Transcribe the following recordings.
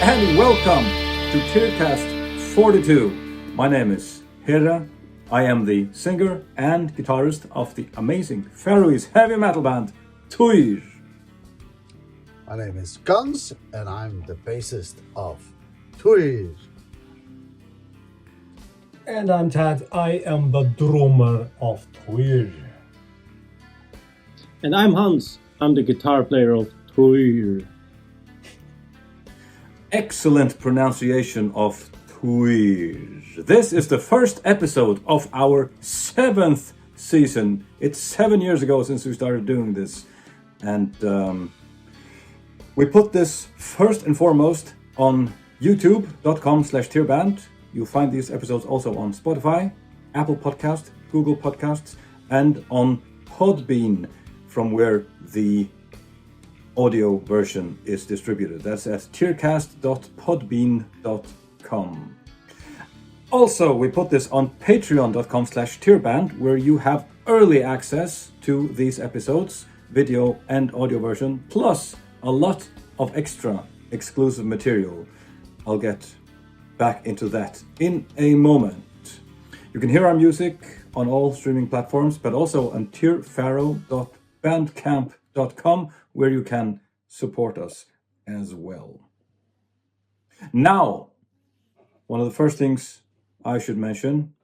and welcome to Tearcast 42. My name is Hera. I am the singer and guitarist of the amazing Faroese heavy metal band Týr. My name is Guns, and I'm the bassist of Týr. And I'm Tad. I am the drummer of Týr. And I'm Hans. I'm the guitar player of Týr. Excellent pronunciation of Týr. This is the first episode of our 7th season. It's 7 years ago since we started doing this. And we put this first and foremost on youtube.com/tearband. You'll find these episodes also on Spotify, Apple Podcast, Google Podcasts, and on Podbean, from where the audio version is distributed. That's at tearcast.podbean.com. Also, we put this on patreon.com/tearband, where you have early access to these episodes, video and audio version, plus a lot of extra exclusive material. I'll get back into that in a moment. You can hear our music on all streaming platforms, but also on tearfaro.bandcamp.com, where you can support us as well. Now, one of the first things I should mention,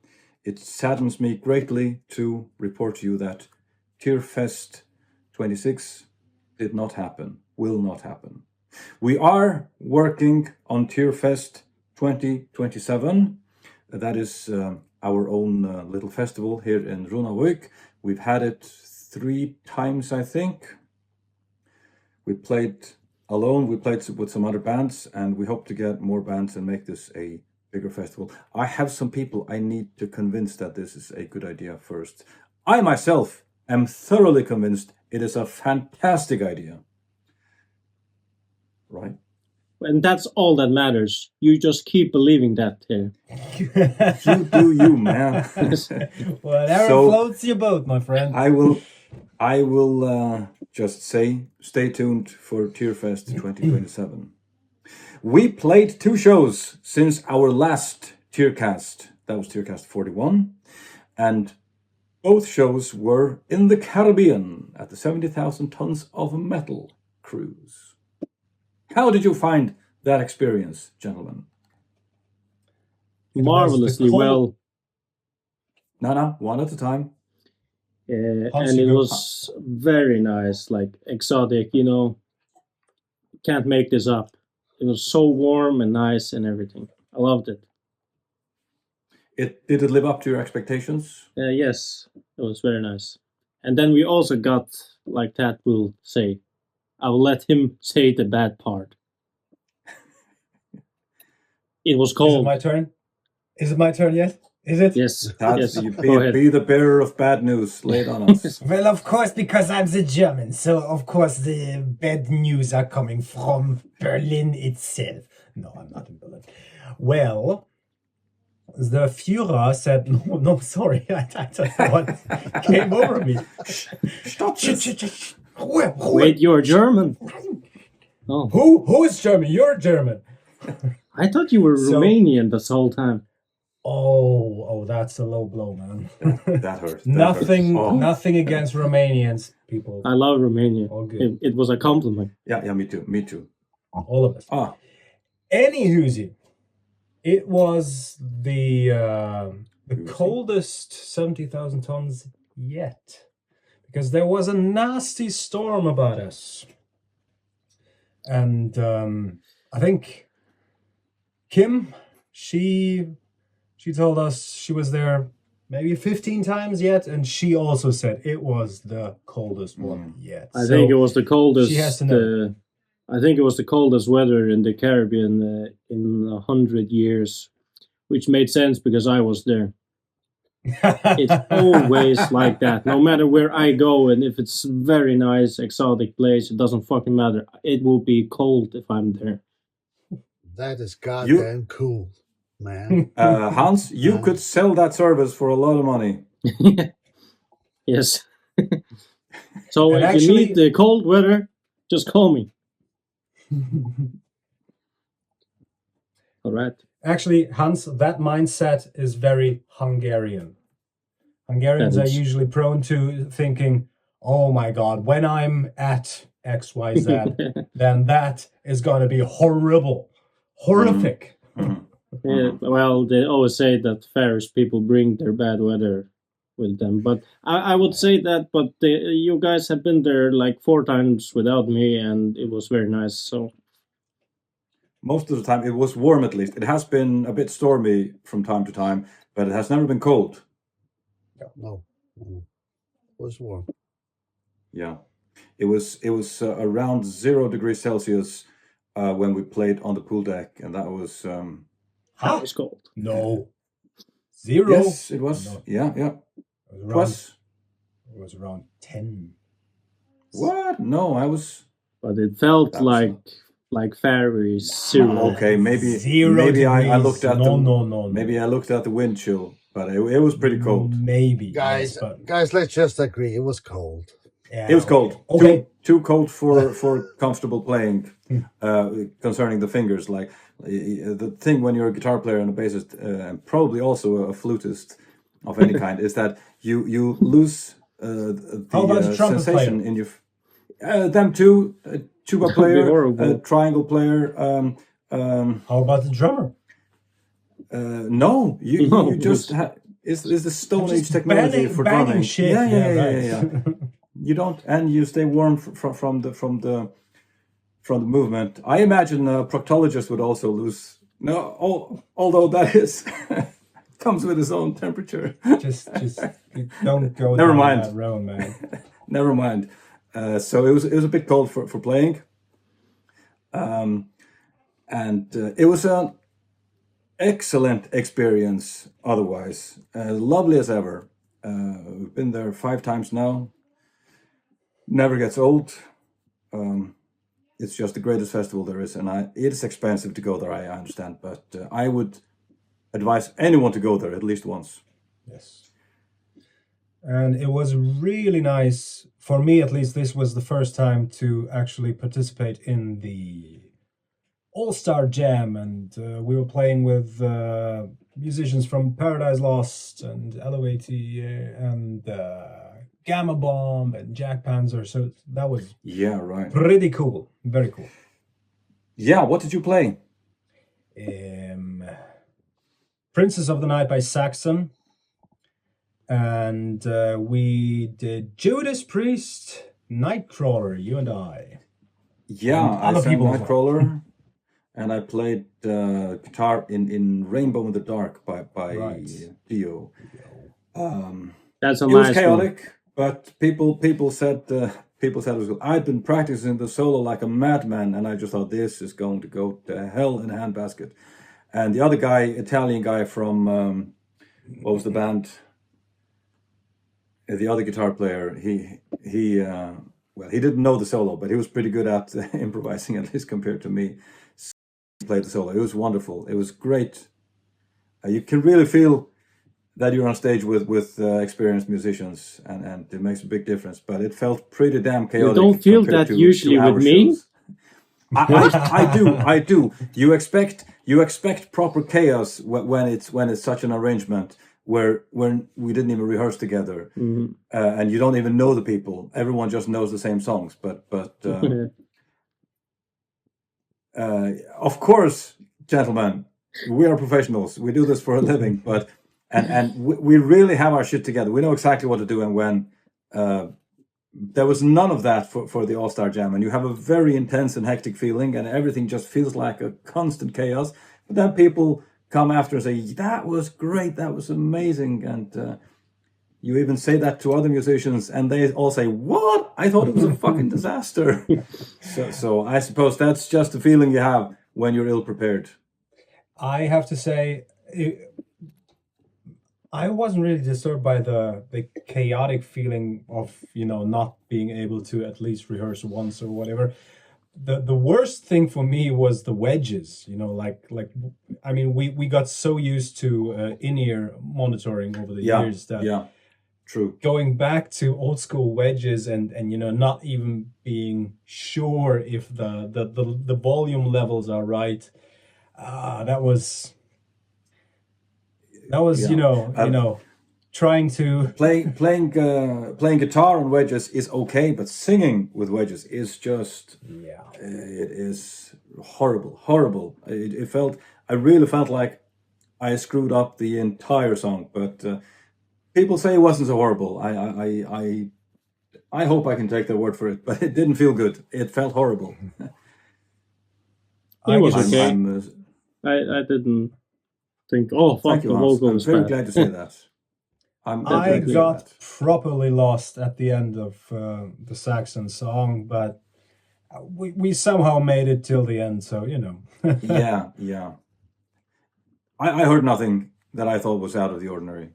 it saddens me greatly to report to you that Tearfest 26 did not happen, will not happen. We are working on Tearfest 2027. That is our own little festival here in Runavík. We've had it 3 times, I think. We played alone, we played with some other bands, and we hope to get more bands and make this a bigger festival. I have some people I need to convince that this is a good idea first. I myself am thoroughly convinced it is a fantastic idea. Right? And that's all that matters. You just keep believing that here. You do you, man. Whatever floats your boat, my friend. I will just say, stay tuned for Tearfest 2027. We played 2 shows since our last Tearcast. That was Tearcast 41. And both shows were in the Caribbean at the 70,000 Tons of Metal cruise. How did you find that experience, gentlemen? Marvelously well. No, one at a time. And it was very nice, like exotic, Can't make this up. It was so warm and nice and everything. I loved it. Did it live up to your expectations? Yes, it was very nice. And then we also got, like Tat will say, I will let him say the bad part. It was cold. Is it my turn? Is it my turn yet? Is it? Yes. That's, yes. Be the bearer of bad news. Lay it on us. Well, of course, because I'm the German, so of course the bad news are coming from Berlin itself. No, I'm not in Berlin. Well, the Führer said, no, sorry, I don't know what came over me. Stop this. Wait, you're German? Oh. Who is German? You're German. I thought you were Romanian this whole time. Oh, that's a low blow, man. That hurt. Nothing against Romanians, people. I love Romania. All good. It was a compliment. Yeah, me too. All of us. Anywho, it was the coldest 70,000 tons yet, because there was a nasty storm about us, and I think Kim, she told us she was there maybe 15 times yet, and she also said it was the coldest one yet. I think it was the coldest. She has to know. I think it was the coldest weather in the Caribbean in 100 years, which made sense because I was there. It's always like that. No matter where I go, and if it's very nice, exotic place, it doesn't fucking matter. It will be cold if I'm there. That is goddamn cool, man. Hans, you could sell that service for a lot of money. Yes. So And if actually, you need the cold weather, just call me. All right. Actually, Hans, that mindset is very Hungarian. Hungarians That are is- usually prone to thinking, oh my God, when I'm at XYZ, then that is going to be horrible, horrific. Mhm. Yeah, well, they always say that Farish people bring their bad weather with them, but I would say that. But you guys have been there like 4 times without me, and it was very nice. So Most of the time, it was warm at least. It has been a bit stormy from time to time, but it has never been cold. No. It was warm. Yeah, it was around 0 degrees Celsius when we played on the pool deck, and that was that was cold. No. 0? yes, it was. No. Yeah. It was around, Plus, it was around 10. what? No, I was But it felt That was like Farish zero. okay. Maybe 0 maybe I degrees. looked at no. maybe I looked at the wind chill, but it was pretty cold. Maybe. Guys, yes, but guys, let's just agree it was cold. yeah, It was cold. Okay. Too cold for comfortable playing. Concerning the fingers, like the thing when you're a guitar player and a bassist, and probably also a flutist of any kind, is that you lose How about the the trumpet sensation player? in your. Them too, tuba be player, horrible. triangle player. How about the drummer? No, you No, just is the Stone Age technology for banging drumming. shit. Yeah. Right. You don't, and you stay warm from the movement. I imagine a proctologist would also lose. No, although that is comes with its own temperature. just don't go Never down mind. that road, man. Never mind. So it was a bit cold for playing, and it was an excellent experience. Otherwise, lovely as ever. We've been there 5 times now. Never gets old. It's just the greatest festival there is, and it is expensive to go there. I understand, but I would advise anyone to go there at least once. Yes. And it was really nice, for me at least, this was the first time to actually participate in the All-Star Jam, and we were playing with musicians from Paradise Lost and LOAT and Gamma Bomb and Jack Panzer, so that was Yeah, right. pretty cool, very cool. Yeah, what did you play? Princess of the Night by Saxon, and we did Judas Priest, Nightcrawler, you and I. Yeah, And I other sang people as well. Nightcrawler, and I played guitar in Rainbow in the Dark by Right. Dio. That's a It was nice chaotic, but people said it was good. I'd been practicing the solo like a madman, and I just thought this is going to go to hell in a handbasket. And the other guy, Italian guy from what was the band? The other guitar player, he didn't know the solo, but he was pretty good at improvising, at least compared to me. So he played the solo. It was wonderful. It was great. You can really feel that you're on stage with experienced musicians, and it makes a big difference. But it felt pretty damn chaotic. don't feel compared that usually our with me? shows. I do. You expect proper chaos when it's such an arrangement where we didn't even rehearse together, and you don't even know the people. Everyone just knows the same songs. But of course, gentlemen, we are professionals. We do this for a living, but and we really have our shit together. We know exactly what to do and when. There was none of that for the All-Star Jam, and you have a very intense and hectic feeling, and everything just feels like a constant chaos. But then people come after and say, that was great, that was amazing, and you even say that to other musicians, and they all say, what? I thought it was a fucking disaster. So I suppose that's just the feeling you have when you're ill-prepared. I have to say, I wasn't really disturbed by the chaotic feeling of, not being able to at least rehearse once or whatever. The worst thing for me was the wedges, we got so used to in-ear monitoring over the years that true. Going back to old school wedges and not even being sure if the volume levels are right. That was Yeah. you know, trying to. Playing guitar on wedges is okay, but singing with wedges is just Yeah. it is horrible. I really felt like I screwed up the entire song, but people say it wasn't so horrible. I hope I can take their word for it, but it didn't feel good. It felt horrible. It was guess- okay. I'm, I didn't think, oh, fuck, thank you, the Hans. vocal I'm is very bad. glad to say that. I'm I glad to say got that. properly lost at the end of the Saxon song, but we somehow made it till the end. So you know. Yeah. I heard nothing that I thought was out of the ordinary.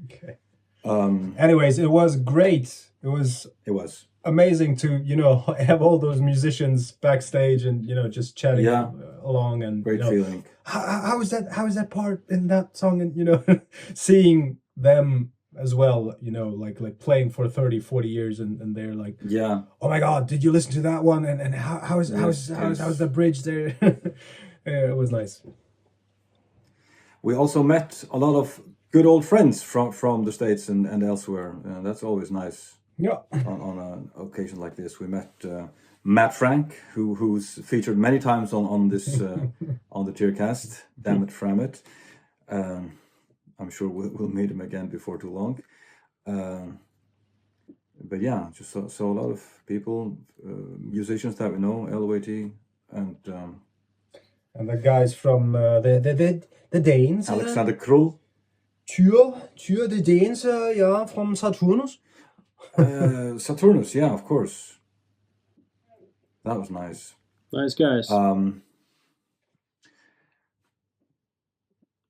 Okay. Um, Anyways, it was great. It was it was. amazing to have all those musicians backstage and just chatting Yeah. along and Great feeling. how is that part in that song, and seeing them as well, like playing for 30-40 years, and they're like, Yeah. oh my god, did you listen to that one, and how's Yes. the bridge there? Yeah, it was nice. We also met a lot of good old friends from the States and elsewhere. That's always nice Yeah. on an occasion like this. We met Matt Frank, who's featured many times on this on the Tearcast. Damn it, from it. I'm sure we'll meet him again before too long. But yeah, just saw a lot of people, musicians that we know, LOAT, and And the guys from the Danes, Alexander Krull. Tyr the Danes, yeah, from Saturnus. Saturnus, yeah, of course. That was nice. Nice guys.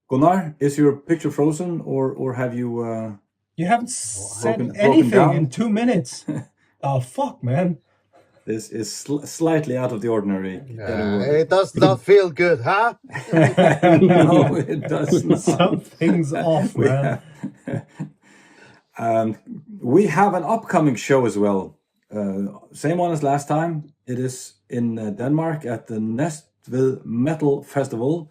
Gunnar, is your picture frozen, or have you? You haven't said broken anything down? in 2 minutes. Oh fuck, man. This is slightly out of the ordinary. It does not feel good, huh? No, it does not. Something's off, man. We have an upcoming show as well. Same one as last time. It is in Denmark at the Næstved Metal Festival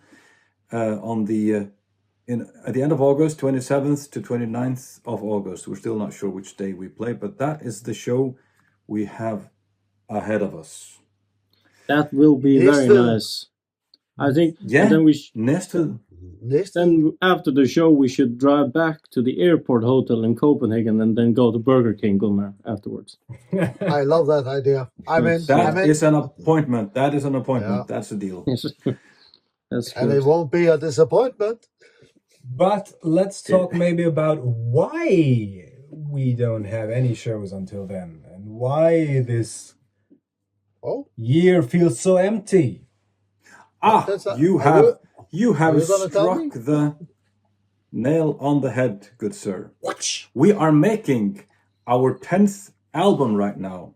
at the end of August, 27th to 29th of August. We're still not sure which day we play, but that is the show we have ahead of us. That will be very nice. I think. Yeah. And then Næstved. Then after the show, we should drive back to the airport hotel in Copenhagen and then go to Burger King, Gunnar, afterwards. I love that idea. That is an appointment. That is an appointment. Yeah. That's a deal. That's And good. it won't be a disappointment. But let's talk maybe about why we don't have any shows until then, and why this year feels so empty. You have Are you gonna tell me? struck the nail on the head, good sir. We are making our 10th album right now,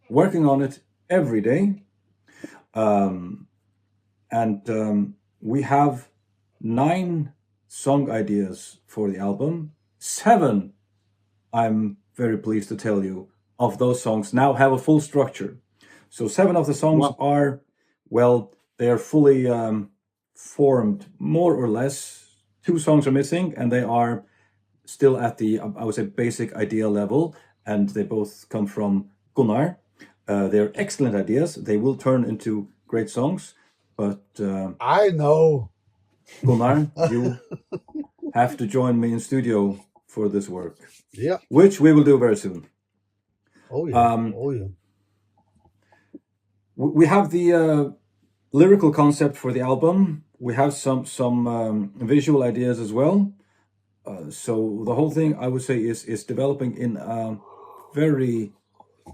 working on it every day. We have 9 song ideas for the album. 7, I'm very pleased to tell you, of those songs now have a full structure. So 7 of the songs are, they are fully formed, more or less. 2 songs are missing, and they are still at the, I would say, basic idea level, and they both come from Gunnar. They're excellent ideas. They will turn into great songs, but I know. Gunnar, you have to join me in studio for this work. Yeah. Which we will do very soon. Oh yeah. We have the lyrical concept for the album. We have some visual ideas as well. So the whole thing, I would say, is developing in a very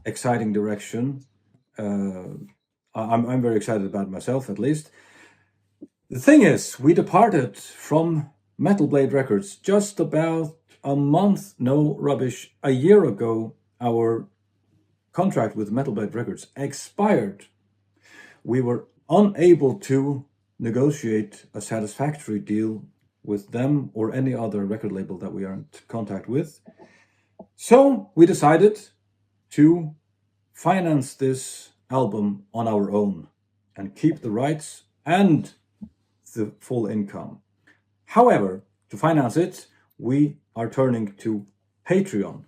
exciting direction. I'm very excited about it myself, at least. The thing is, we departed from Metal Blade Records just about a year ago. Our contract with Metal Blade Records expired. We were unable to negotiate a satisfactory deal with them or any other record label that we are in contact with. So we decided to finance this album on our own and keep the rights and the full income. However, to finance it, we are turning to Patreon.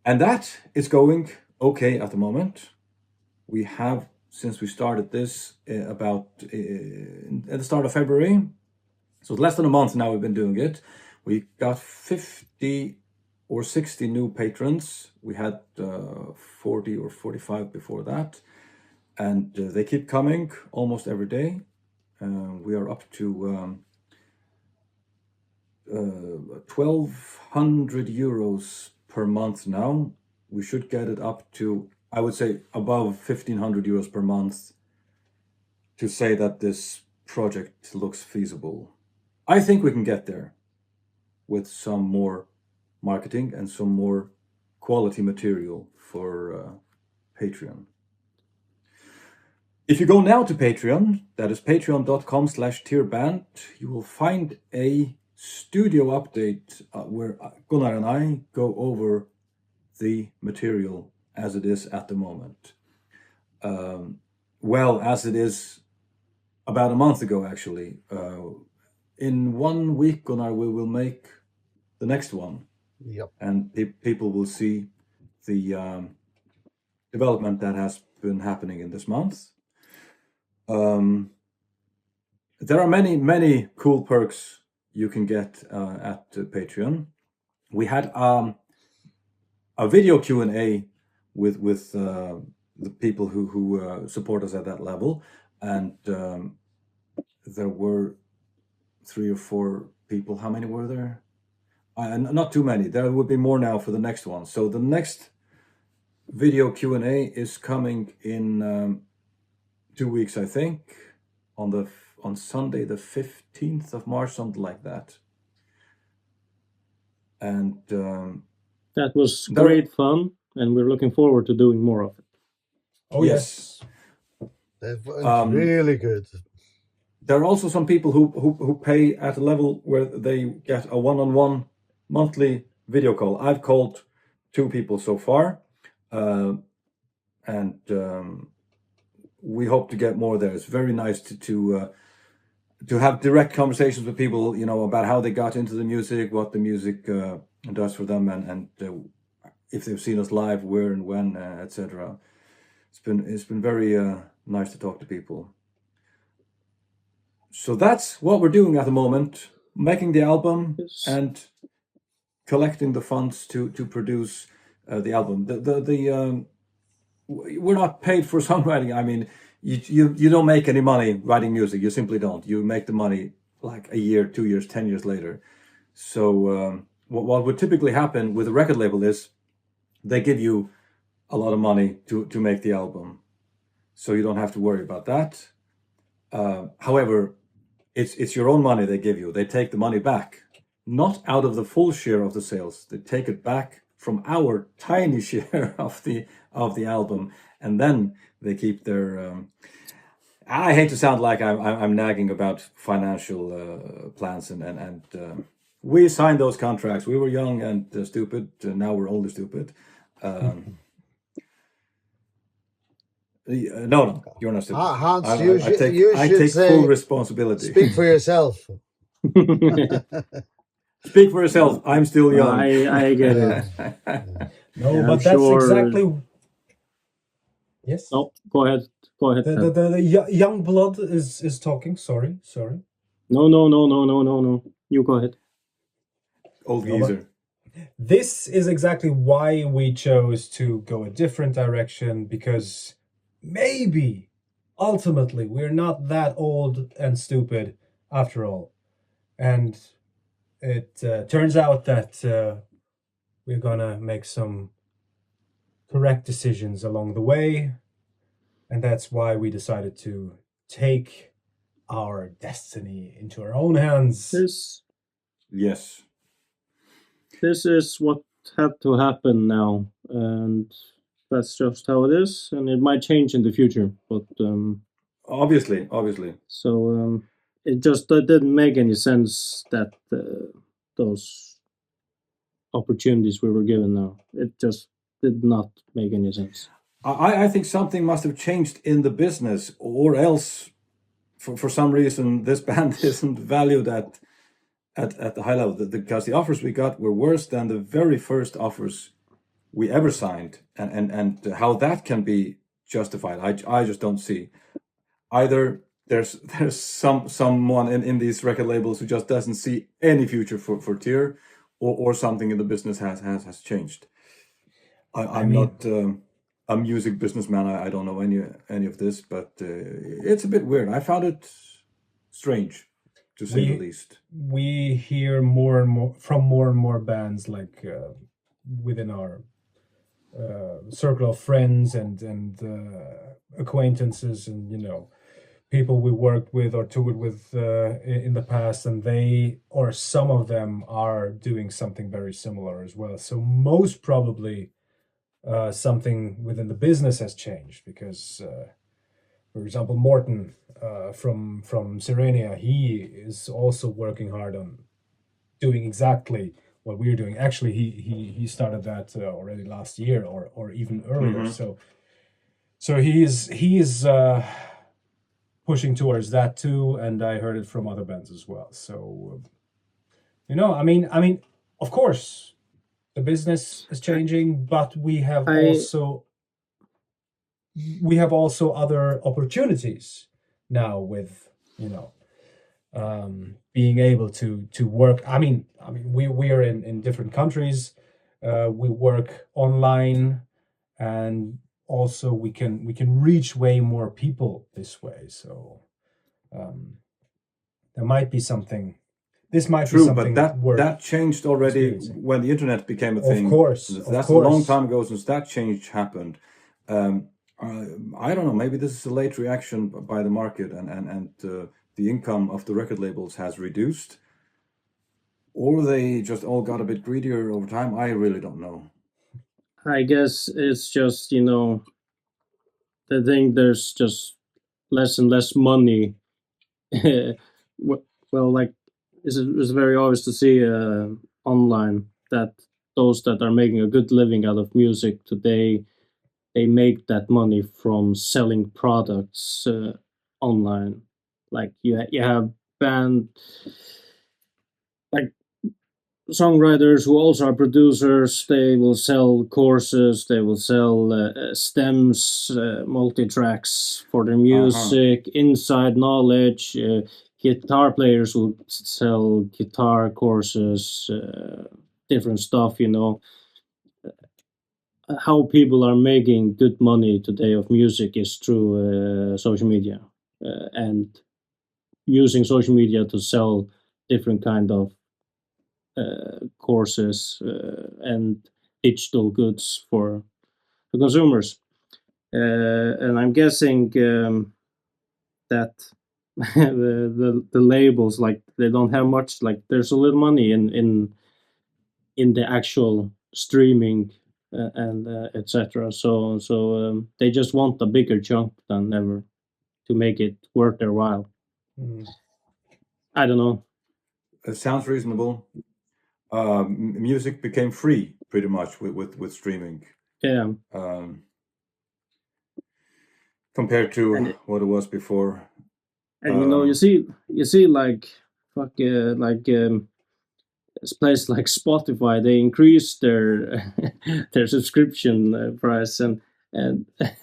And that is going okay at the moment. We have, since we started this at the start of February, so less than a month now we've been doing it, we got 50 or 60 new patrons. We had 40 or 45 before that. And they keep coming almost every day. We are up to 1,200 euros per month now. We should get it up to, I would say, above 1,500 euros per month to say that this project looks feasible. I think we can get there with some more marketing and some more quality material for Patreon. If you go now to Patreon, that is patreon.com/tearband, you will find a studio update where Gunnar and I go over the material as it is at the moment. Well, as it is about a month ago, actually. In 1 week, Gunnar, we will make the next one. Yep. And people will see the development that has been happening in this month. There are many cool perks you can get at Patreon. We had a video Q&A with the people who support us at that level, and there were 3 or 4 people. How many were there? Not too many. There would be more now for the next one. So the next video Q&A is coming in 2 weeks, I think, on Sunday the 15th of March, something like that. And that was great fun, and we're looking forward to doing more of it. Oh yes. That was really good. There are also some people who pay at a level where they get a one-on-one monthly video call. I've called 2 people so far, and we hope to get more there. It's very nice to have direct conversations with people, about how they got into the music, what the music does for them, and if they've seen us live, where and when, etc. It's been very nice to talk to people. So that's what we're doing at the moment, making the album and collecting the funds to produce the album. We're not paid for songwriting. I mean, you don't make any money writing music. You simply don't. You make the money like a year, 2 years, 10 years later. So what would typically happen with a record label is they give you a lot of money to make the album. So you don't have to worry about that. However, it's your own money they give you. They take the money back, not out of the full share of the sales. They take it back from our tiny share of the album, and then they keep their. I hate to sound like I'm nagging about financial plans, and we signed those contracts. We were young and stupid. Now we're old and stupid. No, you're not stupid. Hans, I should take full responsibility. Speak for yourself. Speak for yourself. I'm still young. I get it. No, Yeah, but that's exactly. Yes. Oh, go ahead. The young blood is talking. Sorry. No. You go ahead. Old geezer. This is exactly why we chose to go a different direction, because maybe ultimately we're not that old and stupid after all. And it turns out that we're gonna make some correct decisions along the way, and that's why we decided to take our destiny into our own hands. Yes. This is what had to happen now, and that's just how it is, and it might change in the future, but obviously. So it just didn't make any sense that those opportunities we were given now. It just did not make any sense. I think something must have changed in the business, or else for some reason this band isn't valued at the high level, because the offers we got were worse than the very first offers we ever signed, and how that can be justified, I just don't see. Either there's someone in these record labels who just doesn't see any future for Tyr, or something in the business has changed. I'm not a music businessman. I don't know any of this, but it's a bit weird. I found it strange, to say the least. We hear more and more from more and more bands, like within our circle of friends and acquaintances, and people we worked with or toured with in the past, and they, or some of them, are doing something very similar as well. So most probably something within the business has changed, because for example, Morten from Sirenia, he is also working hard on doing exactly what we're doing. Actually, he started that already last year, or even earlier. So he is pushing towards that too, and I heard it from other bands as well. So I mean, of course, the business is changing, but we have also other opportunities now with being able to work. I mean, we are in different countries. We work online, and also we can reach way more people this way. So there might be something. This might be something. But that changed already when the internet became a thing. Of course, that's a long time ago since that change happened. I don't know. Maybe this is a late reaction by the market, and the income of the record labels has reduced, or they just all got a bit greedier over time. I really don't know. I guess it's just I think there's just less and less money. Well, like it's very obvious to see online that those that are making a good living out of music today, they make that money from selling products online. Like you have band, like songwriters who also are producers. They will sell courses, they will sell stems, multi-tracks for their music, inside knowledge. Guitar players will sell guitar courses, different stuff. How people are making good money today of music is through social media, and using social media to sell different kind of courses and digital goods for the consumers. And I'm guessing that the labels, like, they don't have much, like, there's a little money in the actual streaming and etc. So they just want a bigger chunk than ever to make it worth their while. I don't know. It sounds reasonable. Music became free pretty much with streaming. Yeah. Compared to what it was before. And you see like place like Spotify, they increase their their subscription price, and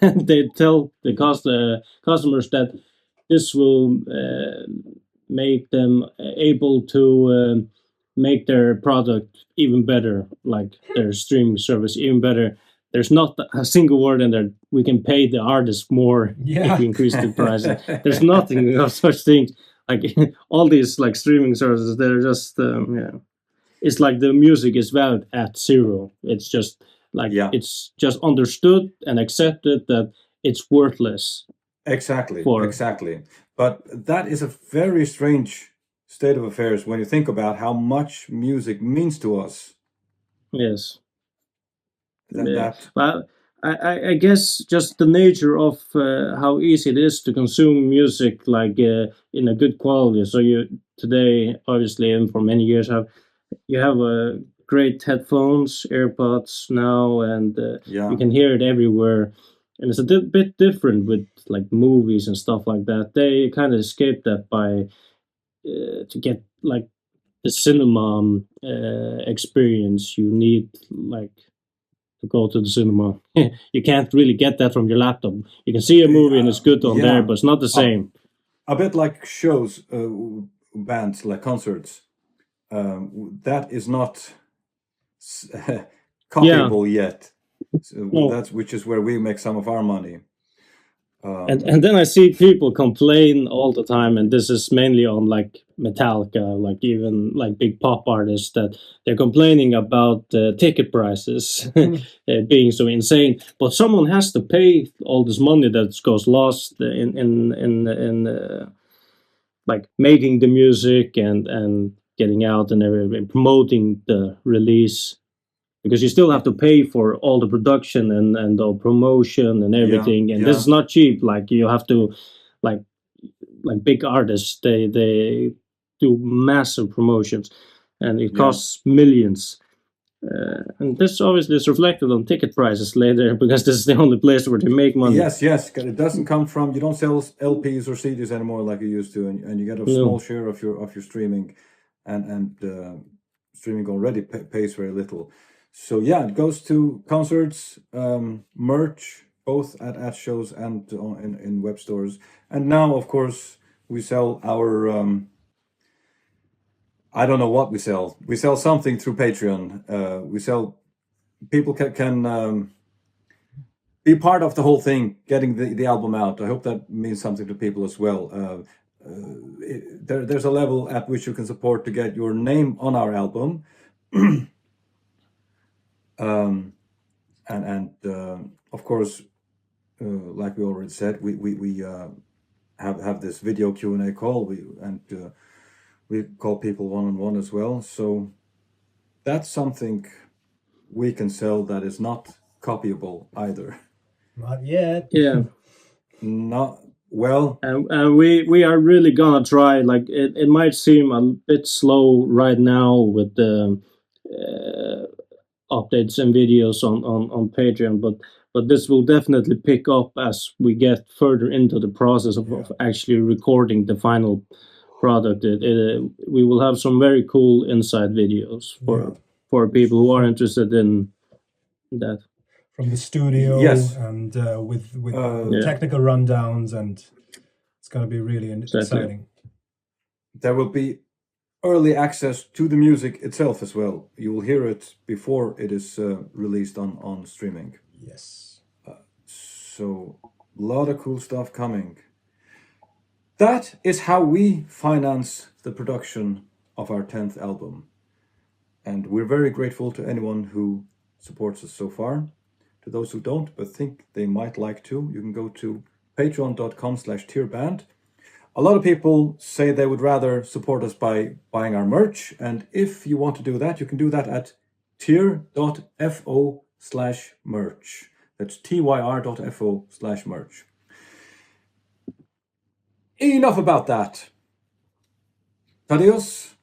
they tell the customers that this will make them able to make their product even better, like their streaming service even better. There's not a single word in there. We can pay the artist more if we increase the price. There's nothing of such things. Like all these like streaming services, they're just It's like the music is valued at zero. It's just like it's just understood and accepted that it's worthless. Exactly. But that is a very strange state of affairs when you think about how much music means to us. Yes. Well, I guess just the nature of how easy it is to consume music, like in a good quality. So you today, obviously, and for many years, you have great headphones, AirPods now, and you can hear it everywhere. and it's a bit different with like movies and stuff like that. They kind of escape that by to get like the cinema experience. You need like to go to the cinema. You can't really get that from your laptop. You can see a movie and it's good on there, but it's not the same. A bit like shows, bands, like concerts. That is not copyable yet. So that's which is where we make some of our money. And then I see people complain all the time, and this is mainly on like Metallica, like even like big pop artists, that they're complaining about ticket prices being so insane. But someone has to pay all this money that goes lost in like making the music and getting out and everything, promoting the release. Because you still have to pay for all the production and the promotion and everything, and this is not cheap. Like you have to, like big artists, they do massive promotions, and it costs millions. And this obviously is reflected on ticket prices later, because this is the only place where they make money. Yes, it doesn't come from, you don't sell LPs or CDs anymore like you used to, and you get a small share of your streaming, and streaming already pays very little. So yeah, it goes to concerts, merch, both at shows and in web stores. And now, of course, we sell our, I don't know what we sell. We sell something through Patreon. We sell, people can be part of the whole thing, getting the album out. I hope that means something to people as well. There's a level at which you can support to get your name on our album. Of course, like we already said, we have this video Q&A call. We call people one-on-one as well. So that's something we can sell that is not copyable either. Not yet. Yeah. Not well. And we are really gonna try. Like it might seem a bit slow right now with the updates and videos on Patreon, but this will definitely pick up as we get further into the process of actually recording the final product. We will have some very cool inside videos for people who are interested in that. From the studio, and with technical rundowns, and it's going to be really exciting. There will be early access to the music itself as well. You will hear it before it is released on streaming. Yes. So a lot of cool stuff coming. That is how we finance the production of our 10th album. And we're very grateful to anyone who supports us so far. To those who don't, but think they might like to, you can go to patreon.com/tearband. A lot of people say they would rather support us by buying our merch. And if you want to do that, you can do that at tyr.fo/merch. That's tyr.fo/merch. Enough about that. Thaddeus,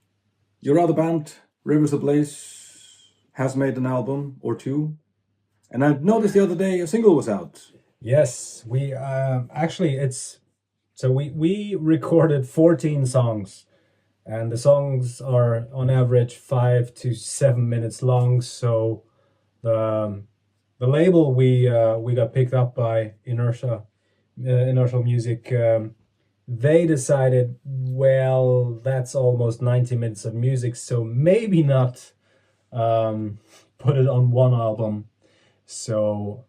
your other band, Rivers Ablaze, has made an album or two. And I noticed the other day a single was out. Yes, we actually we recorded 14 songs, and the songs are on average 5 to 7 minutes long. So the label we got picked up by Inertial Music. They decided, well, that's almost 90 minutes of music, so maybe not put it on one album. So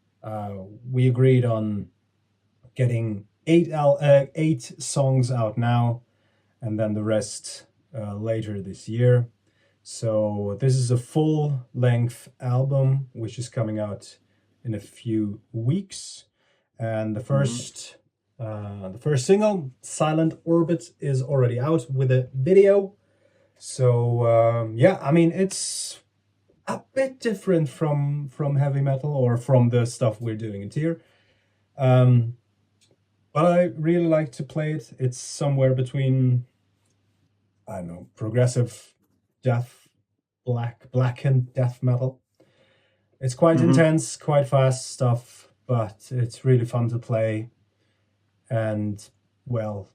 we agreed on getting 8 songs out now, and then the rest later this year. So this is a full-length album, which is coming out in a few weeks. And the first single, Silent Orbit, is already out with a video. So I mean, it's a bit different from heavy metal or from the stuff we're doing in Tyr. But I really like to play it. It's somewhere between, I don't know, progressive death, blackened death metal. It's quite intense, quite fast stuff, but it's really fun to play, and well,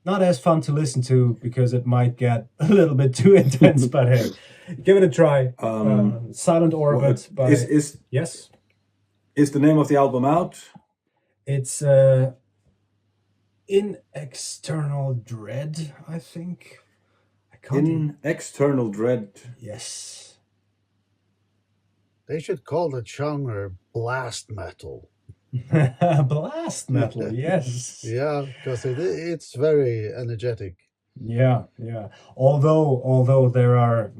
not as fun to listen to because it might get a little bit too intense. But hey, give it a try. Silent Orbit. Yes, is the name of the album out? it's In External Dread, I think. I can't. In External Dread. Yes. They should call the genre blast metal. Blast metal, yes. Yeah, because it's very energetic. Yeah. Although there are,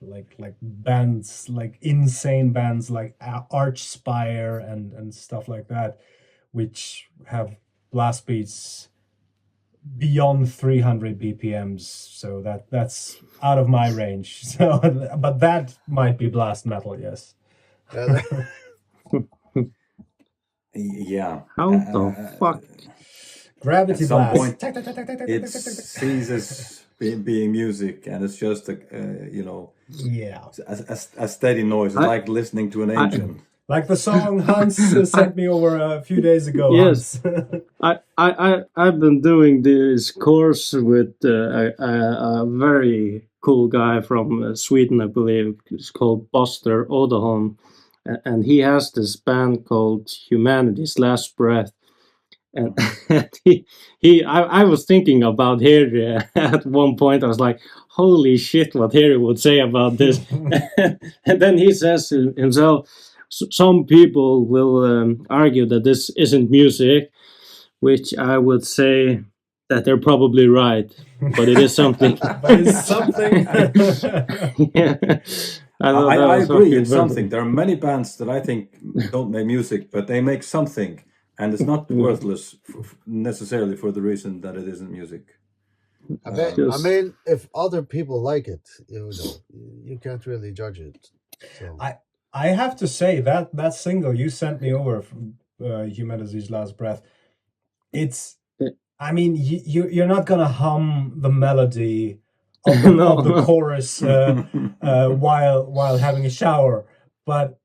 like bands, like insane bands like Archspire and stuff like that, which have blast beats beyond 300 BPMs. So that's out of my range. So, but that might be blast metal, yes. Yeah. How the fuck? Gravity At some blast. point, it ceases being music, and it's just Yeah. a steady noise. It's like listening to an engine. Like the song Hans sent me over a few days ago. Yes. Hans. I've been doing this course with a very cool guy from Sweden, I believe. It's called Buster Odaholm, and he has this band called Humanity's Last Breath. And I was thinking about Harry at one point. I was like, holy shit, what Harry would say about this. And then he says himself, some people will argue that this isn't music, which I would say that they're probably right, but it is something. But it's something. Yeah. I agree, it's something. There are many bands that I think don't make music, but they make something. And it's not worthless necessarily for the reason that it isn't music. I mean, if other people like it, you can't really judge it. So. I have to say that single you sent me over from Humanity's Last Breath, it's, I mean, you're not gonna hum the melody of the chorus while having a shower, but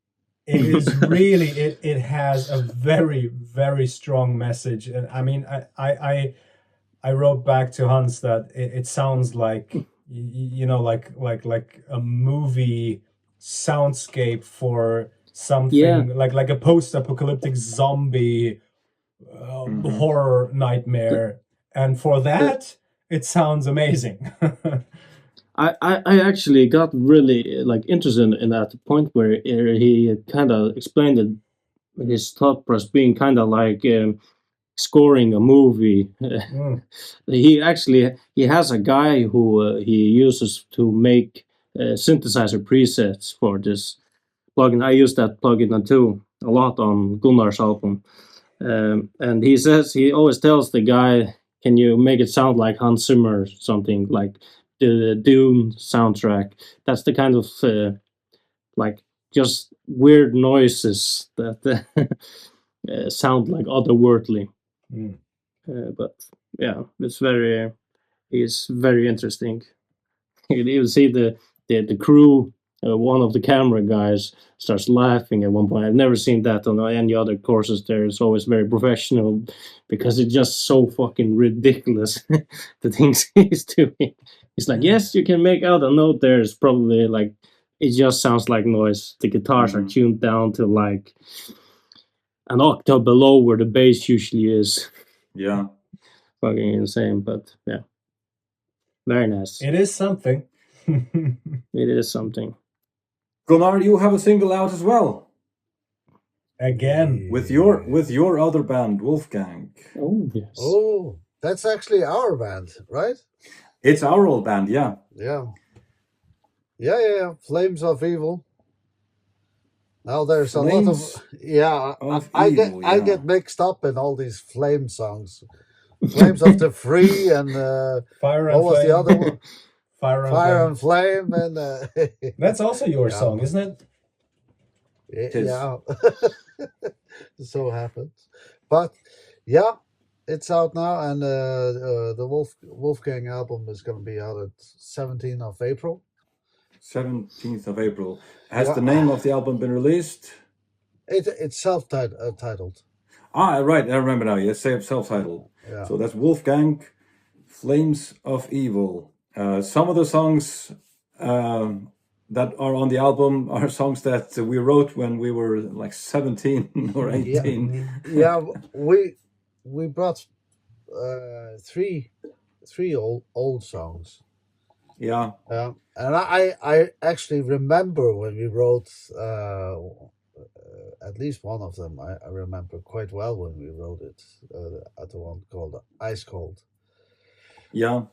it is really it has a very, very strong message. And I mean, I wrote back to Hans that it sounds like like a movie soundscape for something like a post-apocalyptic zombie horror nightmare, and for that it sounds amazing. I actually got really interested in that point where he kind of explained it, his thought process being kind of like scoring a movie. He has a guy who he uses to make synthesizer presets for this plugin. I use that plugin too a lot on Gunnar's album, and he always tells the guy, "Can you make it sound like Hans Zimmer, something like the Dune soundtrack?" That's the kind of just weird noises that sound like otherworldly. But yeah, it's very interesting. You see the crew, one of the camera guys starts laughing at one point. I've never seen that on any other courses. There, it's always very professional because it's just so fucking ridiculous the things he's doing. It's like, yes, you can make out a note there. It's probably like it just sounds like noise. The guitars are tuned down to like an octave below where the bass usually is. Yeah. Fucking insane, but yeah. Very nice. It is something. It is something. Gunnar, you have a single out as well. Again. With your other band, Wolfgang. Oh, yes. Oh, that's actually our band, right? It's our old band, yeah. Yeah. Flames of Evil. Now there's a lot of I get mixed up in all these Flame songs. Flames of the Free and Fire and what was Flame. the other one? Fire and Flame and that's also your song, isn't it? Yeah. So happens. But yeah, it's out now, and the Wolfgang album is going to be out at 17th of April. 17th of April. Has the name of the album been released? It's self-titled. Right, I remember now. Yes, self-titled. Yeah. So that's Wolfgang, Flames of Evil. Some of the songs that are on the album are songs that we wrote when we were like 17 or 18. Yeah, we brought three old songs. Yeah. And I actually remember when we wrote at least one of them. I remember quite well when we wrote it at the one called Ice Cold. Yeah.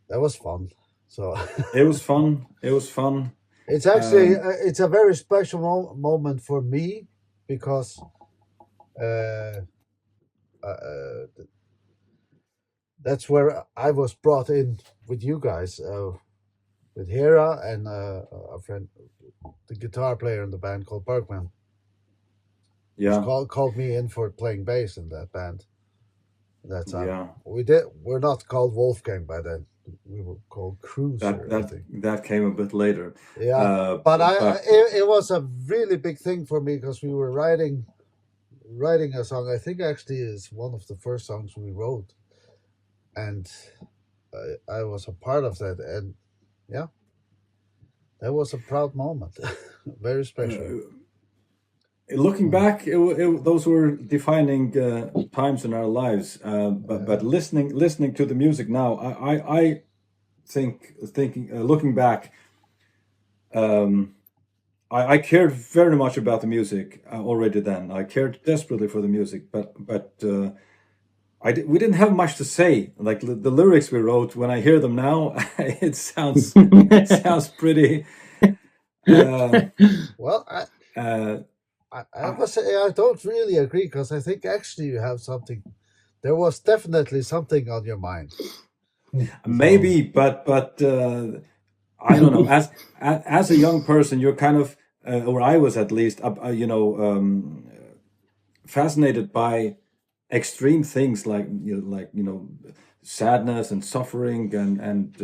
That was fun. So it was fun. It was fun. It's actually it's a very special moment for me because that's where I was brought in with you guys, with Hera and a friend, the guitar player in the band called Bergman. Yeah, called me in for playing bass in that band. That time. Yeah, We're not called Wolfgang by then. We were called Cruiser. That came a bit later. Yeah, but it was a really big thing for me because we were writing a song. I think actually is one of the first songs we wrote, and I was a part of that, and yeah, that was a proud moment, very special. Looking back, those were defining times in our lives. But listening to the music now, I thinking looking back, I cared very much about the music already then. I cared desperately for the music, but we didn't have much to say. Like the lyrics we wrote, when I hear them now, it sounds pretty. Well, I must say I don't really agree because I think actually you have something. There was definitely something on your mind. Maybe, but I don't know. As a young person, you're kind of, or I was at least, fascinated by extreme things like sadness and suffering and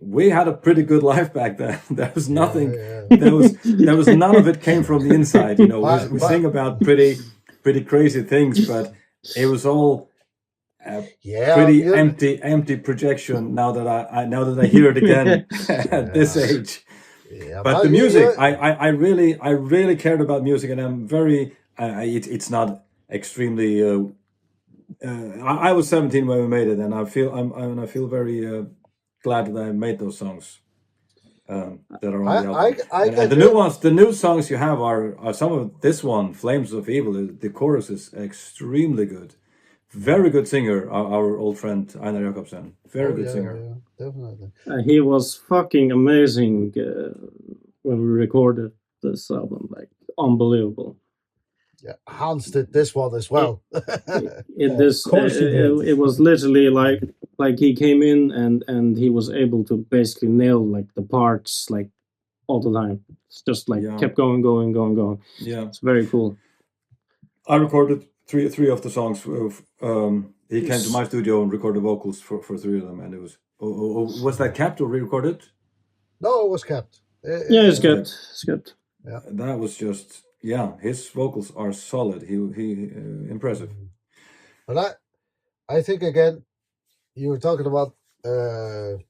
we had a pretty good life back then. There was nothing. There was none of it came from the inside. We sing about pretty crazy things, but it was all pretty empty projection. Now that I hear it again at this age. Yeah, but the music, I really cared about music, and I'm very. It's not extremely. I was 17 when we made it, and I feel very glad that I made those songs that are on the album. And the new ones, the new songs you have are some of this one, "Flames of Evil." The chorus is extremely good. Very good singer, our old friend Einar Jakobsen. Very good singer. Yeah, definitely. He was fucking amazing when we recorded this album. Like unbelievable. Yeah, Hans did this one as well. It was literally like he came in and he was able to basically nail like the parts like all the time. It's just like kept going. Yeah, it's very cool. I recorded three of the songs. He came to my studio and recorded vocals for three of them, and it was that kept or re-recorded? No, it was kept. It's kept. It's kept. Yeah, that was just. Yeah, his vocals are solid. He impressive. But I think again, you were talking about that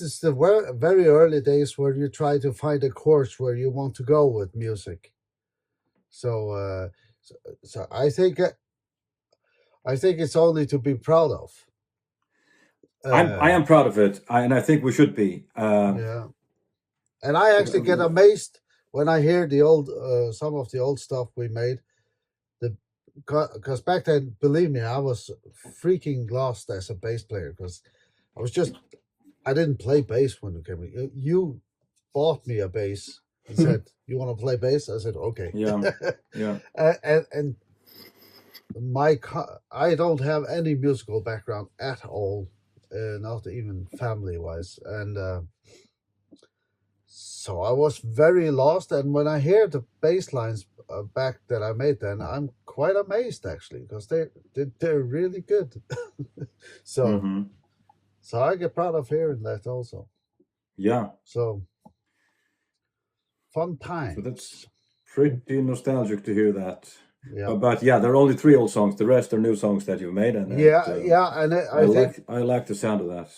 is the very early days where you try to find a course where you want to go with music. So I think it's only to be proud of. I am proud of it, and I think we should be. Yeah, and I actually get amazed when I hear the old some of the old stuff we made. Because back then, believe me, I was freaking lost as a bass player because I didn't play bass when you came in. You bought me a bass and said, "You want to play bass?" I said, "Okay." Yeah, yeah. And I don't have any musical background at all, not even family-wise, and so I was very lost. And when I hear the bass lines back that I made then, I'm quite amazed actually because they're really good. So I get proud of hearing that also. Yeah. So fun time. So that's pretty nostalgic to hear that. Yeah. But yeah, there are only 3 old songs. The rest are new songs that you've made, and And I think I like the sound of that.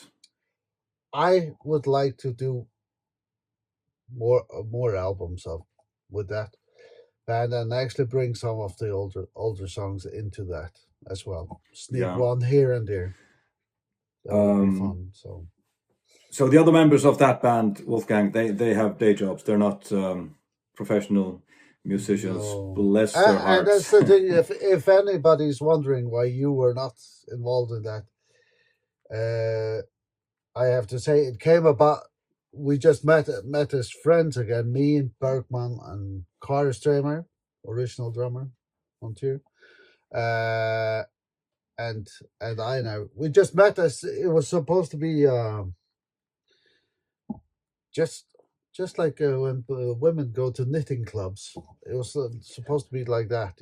I would like to do more albums with that band and actually bring some of the older songs into that as well. Sneak one here and there. That would be fun. So the other members of that band, Wolfgang, they have day jobs. They're not professional musicians. No. Bless their hearts. And that's the thing. If anybody's wondering why you were not involved in that, I have to say it came about. We just met as friends again. Me and Bergman and Carl Stramer, original drummer on Tyr, and I now we just met as it was supposed to be just like when women go to knitting clubs. It was supposed to be like that,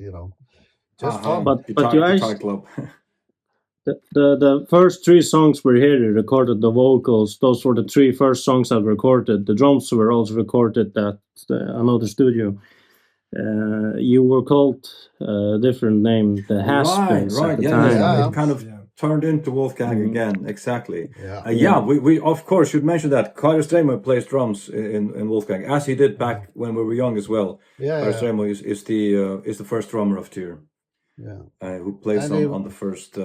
just fun. But guitar, you guitar actually, club. the first 3 songs were here. You recorded the vocals. Those were the 3 first songs I recorded. The drums were also recorded at another studio. You were called a different name, the Haspins at the time. Yeah. It kind of turned into Wolfgang again. Exactly. Yeah. We of course should mention that Carl Stramer plays drums in Wolfgang, as he did back when we were young as well. Carl Stramer is the first drummer of Tyr. Yeah. Who plays on the first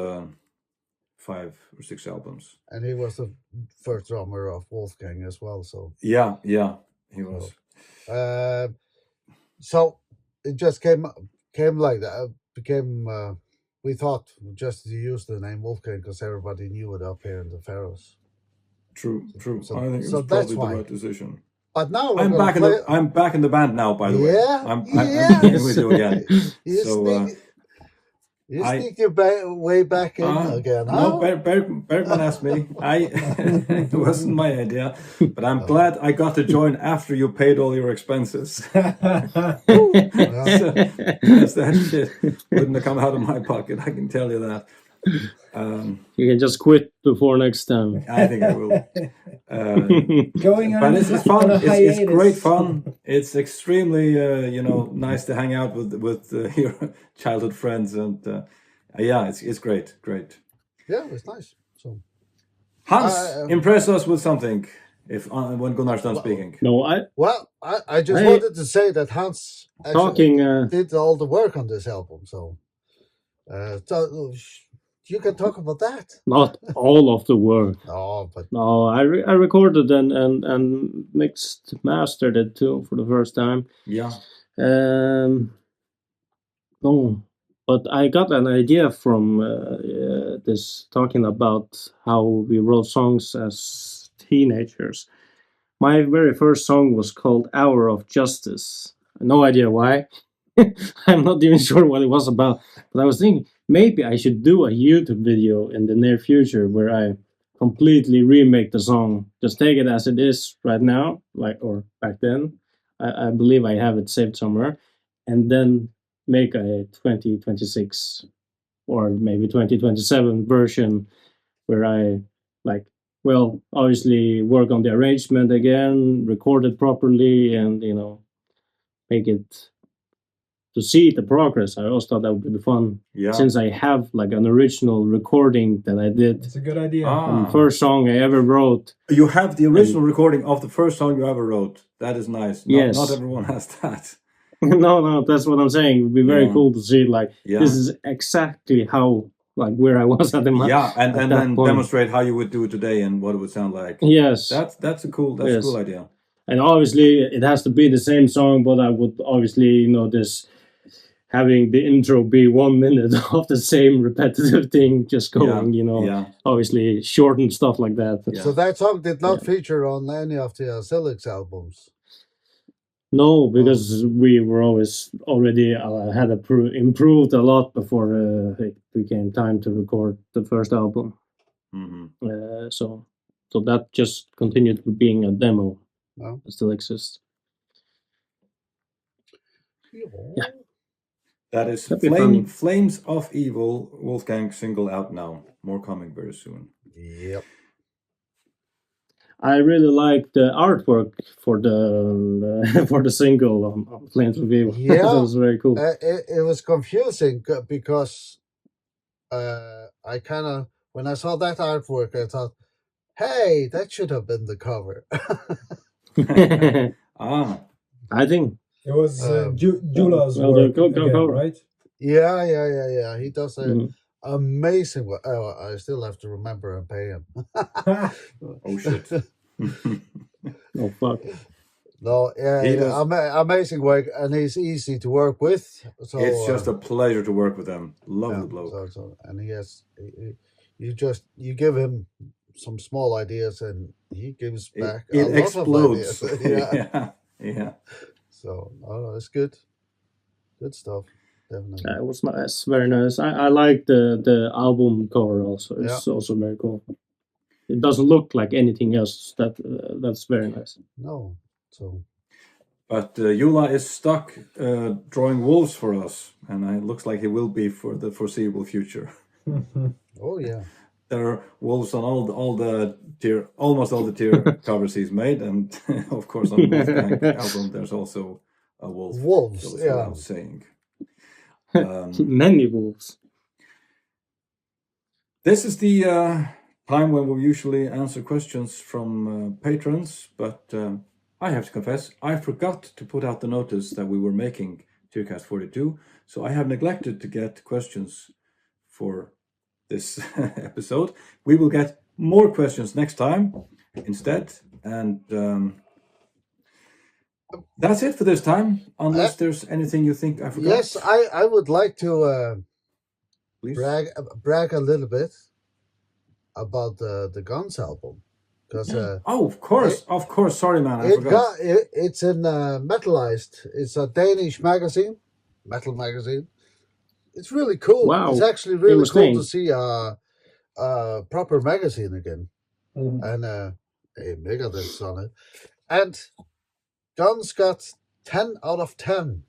5 or 6 albums. And he was the first drummer of Wolfgang as well. So yeah, he was. So it just came like that. Became we thought just to use the name Wolfgang because everybody knew it up here in the Faroes. True. So, I think it so was that's probably why. the right decision. But now I'm back in the band now. By the way, I'm with you again. You sneak your way back in again. No, Bergman asked me. It wasn't my idea, but I'm glad I got to join after you paid all your expenses. Because that shit wouldn't have come out of my pocket. I can tell you that. You can just quit before next time. I think I will. Going on, but it's fun. It's great fun. fun. It's extremely, nice to hang out with your childhood friends, and it's great. Yeah, it's nice. So Hans, impress us with something. If when Gunnar's done speaking. No, I just wanted to say that Hans actually did all the work on this album. So you can talk about that. Not all of the work. No, I recorded and mixed, mastered it too for the first time. Yeah. No, but I got an idea from this talking about how we wrote songs as teenagers. My very first song was called "Hour of Justice." No idea why. I'm not even sure what it was about, but I was thinking maybe I should do a YouTube video in the near future where I completely remake the song. Just take it as it is right now, or back then. I believe I have it saved somewhere, and then make a 2026 or maybe 2027 version where I obviously work on the arrangement again, record it properly, and make it to see the progress. I always thought that would be fun. Yeah. Since I have an original recording that I did. It's a good idea. The first song I ever wrote. You have the original recording of the first song you ever wrote. That is nice. Yes. Not everyone has that. No, that's what I'm saying. It would be very cool to see this is exactly how where I was at the moment. Yeah, and then demonstrate how you would do it today and what it would sound like. Yes. That's a cool idea. And obviously it has to be the same song, but I would obviously this having the intro be 1 minute of the same repetitive thing just going, obviously shortened stuff like that. Yeah. So that song did not feature on any of the Silix albums? No, because we were already had improved a lot before it became time to record the first album. Mm-hmm. So that just continued being a demo. No. It still exists. Yeah. That is Flames of Evil, Wolfgang single out now. More coming very soon. Yep. I really like the artwork for the for the single on Flames of Evil. Yeah. That was very cool. It was confusing because I kind of, when I saw that artwork, I thought, hey, that should have been the cover. Ah, I think. It was Jula's Well, work go, again, right? Yeah. He does Mhm. amazing work. Oh, I still have to remember and pay him. oh shit. Oh fuck. No, yeah, He does- amazing work, and he's easy to work with. So It's just a pleasure to work with him. Lovely yeah, bloke. and he has, you give him some small ideas, and he gives back a It lot explodes. of ideas. yeah. Yeah. So it's good stuff, definitely. It was nice, very nice. I like the album cover also. It's also very cool. It doesn't look like anything else. That's very nice. No, so But Yula is stuck drawing wolves for us, and it looks like he will be for the foreseeable future. oh yeah, There are wolves on almost all the tier covers he's made, and of course on the Wolfgang album there's also a wolf. wolves, Goes yeah. without saying. Many wolves. This is the time when we usually answer questions from patrons, but I have to confess, I forgot to put out the notice that we were making Tearcast 42, so I have neglected to get questions for this episode. We will get more questions next time instead, and that's it for this time, unless there's anything you think I forgot. Yes, I would like to Please. brag a little bit about the Guns album, because of course. Sorry, man, I forgot. it's in Metalized. It's a Danish magazine, metal magazine. It's really cool. Wow. It's actually really Famous cool name. to see a proper magazine again, Mhm. and a Megadeth's on it, and Guns got 10 out of 10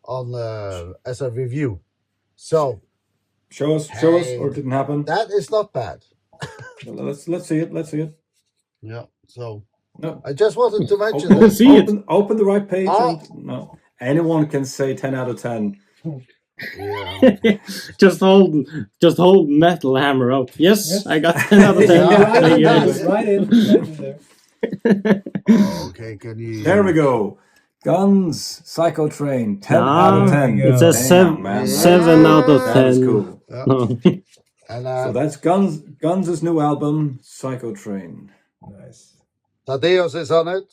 on as a review. So Show us, or it didn't happen. that is not bad. Well, let's see it. Let's see it. Yeah. So No, I just wanted to mention open, that. See it. open the right page. Ah. No, anyone can say 10 out of 10. Yeah. just hold Metal Hammer up. Yes. I got 10 out of 10. Yeah. Right in there. Okay, can you? There we go. Guns, Psycho Train, 10 Ah, out of 10. it It's a Damn, man. 7 out of 10. That is cool. Yeah. No. And So that's Guns' new album, Psycho Train. Nice. Thaddeus is on it.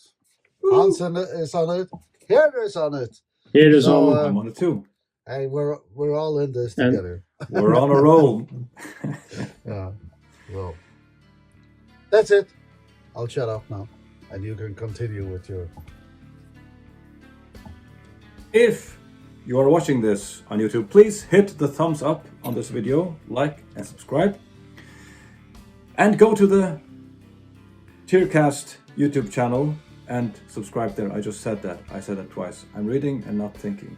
Hansen is on it. Here is on it. Here is So, all. I'm on it too. Hey, we're all in this And- together. We're on a roll. Yeah. Well, that's it. I'll shut up now, and you can continue with your. If you are watching this on YouTube, please hit the thumbs up on this video, like and subscribe. And go to the Tearcast YouTube channel and subscribe there. I just said that. I said that twice. I'm reading and not thinking.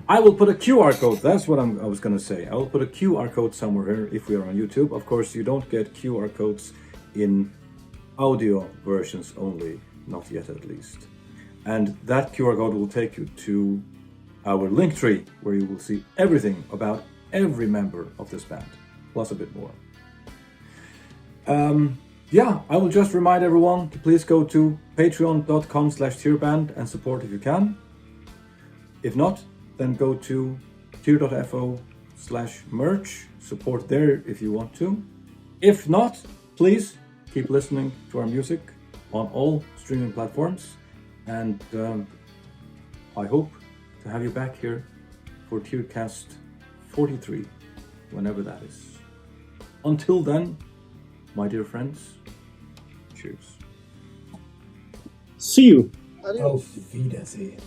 I will put a QR code. That's what I was going to say. I will put a QR code somewhere here if we are on YouTube. Of course, you don't get QR codes in audio versions only. Not yet, at least. And that QR code will take you to our link tree, where you will see everything about every member of this band, plus a bit more. I will just remind everyone to please go to patreon.com/tearband and support if you can. If not, then go to tear.fo/merch, support there if you want to. If not, please keep listening to our music on all streaming platforms, and I hope to have you back here for Tearcast 43, whenever that is. Until then, my dear friends, cheers. See you. Adios. Auf Wiedersehen.